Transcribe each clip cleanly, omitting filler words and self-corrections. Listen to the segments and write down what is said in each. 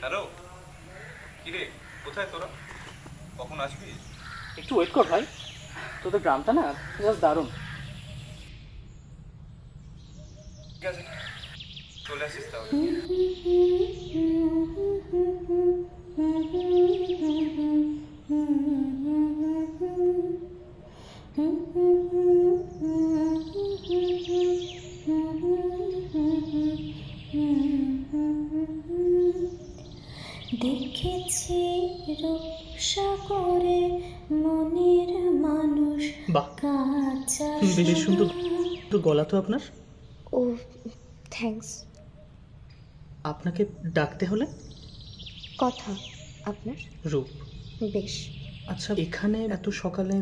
Hello, কিরে কোথায় তোরা? কখন আসবি? একটু ওয়েট কর ভাই, তোদের গ্রামটা না জাস্ট দারুণ। ঠিক আছে, চলে আসিস তাহলে। দেখেছি রূপসাগরে মনের মানুষ বাহ, কাঁচা বেশ সুন্দর গলা তো আপনার। ও থ্যাঙ্কস। আপনাকে ডাকতে হলে কথা আপনার রূপ। বেশ। আচ্ছা, এখানে এত সকালে?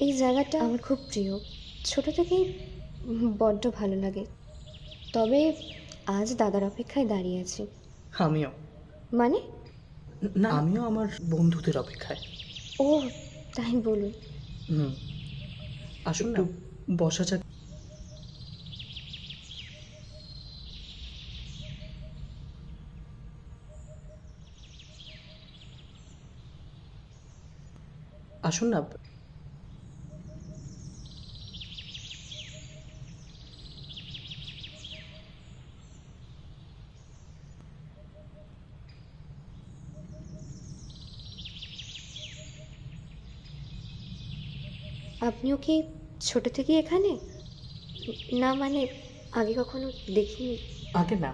এই জায়গাটা আমার খুব প্রিয়, ছোট থেকেই বড্ড ভালো লাগে। তবে আজ দাদার অপেক্ষায় দাঁড়িয়ে আছি। আমিও। মানে? না, আমিও আমার বন্ধুদের অপেক্ষায়। ও তাই বলুন। আসুন একটু বসা যাক। আসুন না। আপনিও কি ছোট থেকেই এখানে? না মানে আগে কখনো দেখিনি। আগে না,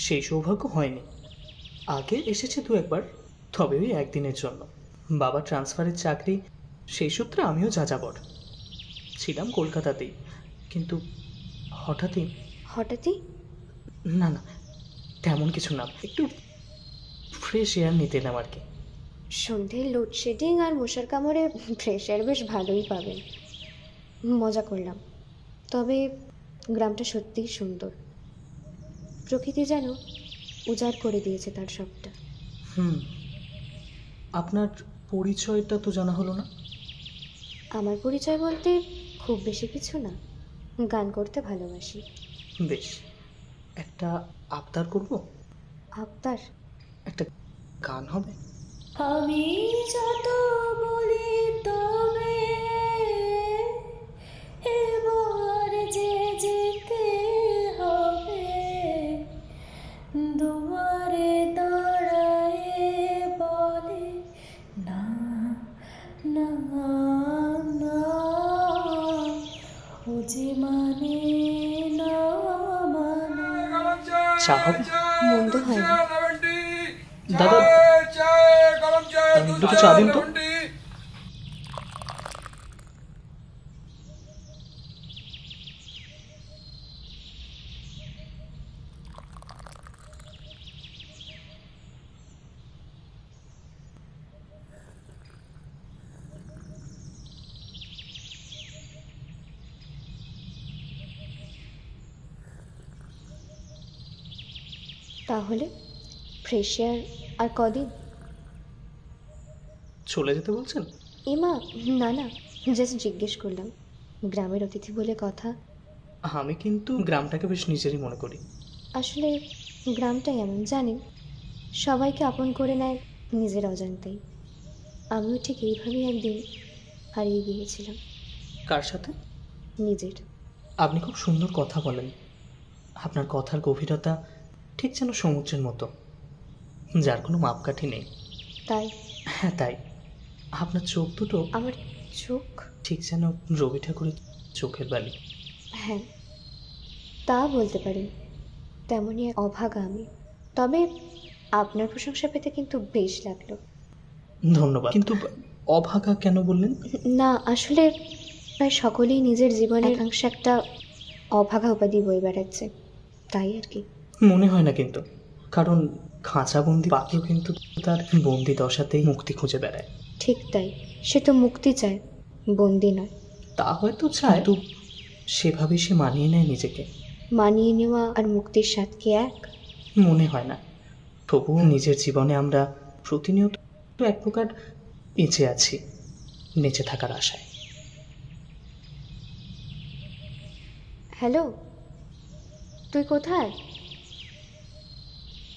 সেই সৌভাগ্য হয়নি। আগে এসেছে দু একবার, তবে ওই একদিনের জন্য। বাবা ট্রান্সফারের চাকরি, সেই সূত্রে আমিও যাযাবর ছিলাম কলকাতাতেই। কিন্তু হঠাৎই। হঠাৎই? না না, তেমন কিছু না, একটু ফ্রেশ এয়ার নিতে এলাম আর কি। সন্ধ্যের লোডশেডিং আর মশার কামড়ে ফ্রেশ এয়ার বেশ ভালোই পাবেন। মজা করলাম। তবে গ্রামটা সত্যিই সুন্দর। প্রকৃতি যেন উজাড় করে দিয়েছে তার সবটা। আপনার পরিচয়টা তো জানা হলো না। আমার পরিচয় বলতে খুব বেশি কিছু না, গান করতে ভালোবাসি। বেশ, একটা আবদার করব। আবদার? একটা গান হবে। আমি যত বলি তবে এবার যে যেতে হবে, দুয়ারে দাঁড়ায়ে বলে না না না, ও যে মানে না মানে। চা হবে? মন্দ হয় না। দাদা, দুটো চা দিন তো। তাহলে ফ্রেশ এয়ার আর কদিন? চলে যেতে বলছেন? এমা না না, জাস্ট জিজ্ঞেস করলাম। গ্রামের অতিথি বলে কথা। আমি কিন্তু গ্রামটাকে বেশ নিজেরই মনে করি। আসলে গ্রামটাই এমন জানেন, সবাইকে আপন করে নেয় নিজের অজান্তেই। আমিও ঠিক এইভাবেই একদিন হারিয়ে গিয়েছিলাম কার সাথে? নিজের। আপনি খুব সুন্দর কথা বলেন। আপনার কথার গভীরতা ঠিক যেন সমুদ্রের মতো, যার কোনো মাপকাঠি নেই। তাই? হ্যাঁ তাই। আপনার চোখ দুটো আমার চোখ? ঠিক যেন রবি ঠাকুরের চোখের বালি। হ্যাঁ, তা বলতে পারেন। তেমনই এক অভাগা আমি। তবে আপনার প্রশংসা পেতে কিন্তু বেশ লাগলো। ধন্যবাদ। কিন্তু অভাগা কেন বললেন? না আসলে প্রায় সকলেই নিজের জীবনের একাংশে একটা অভাগা উপাধি বয়ে বেড়াচ্ছে, তাই আর কি। মনে হয় না কিন্তু, কারণ খাঁচাবন্দি পাখিও কিন্তু তার বন্দি দশাতেই মুক্তি খুঁজে বেড়ায়। ঠিক তাই, সে তো মুক্তি চায়, বন্দি নয়। তা হয়তো চায়, তো সেভাবে সে মানিয়ে নেয় নিজেকে। মানিয়ে নেওয়া আর মুক্তির স্বাদ কি এক? মনে হয় না। তবুও নিজের জীবনে আমরা প্রতিনিয়ত এক প্রকার বেঁচে আছি, বেঁচে থাকার আশায়। হ্যালো, তুই কোথায়?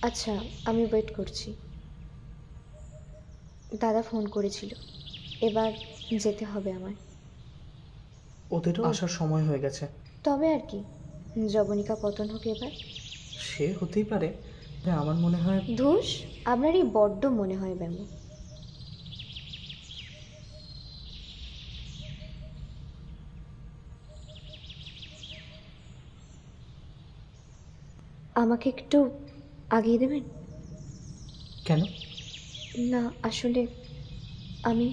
আচ্ছা, আমি ওয়েট করছি। দাদা ফোন করেছিল, এবার যেতে হবে আমায়। ওদেরও আসার সময় হয়ে গেছে। তবে আর কি, যবনিকা পতন হোক এবার। সে হতেই পারে, আমার মনে হয় ধুস, আপনারই বড্ড মনে হয় ব্যামো। আমাকে একটু আগিয়ে দেবেন? কেন? না আসলে আমি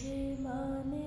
যে মানে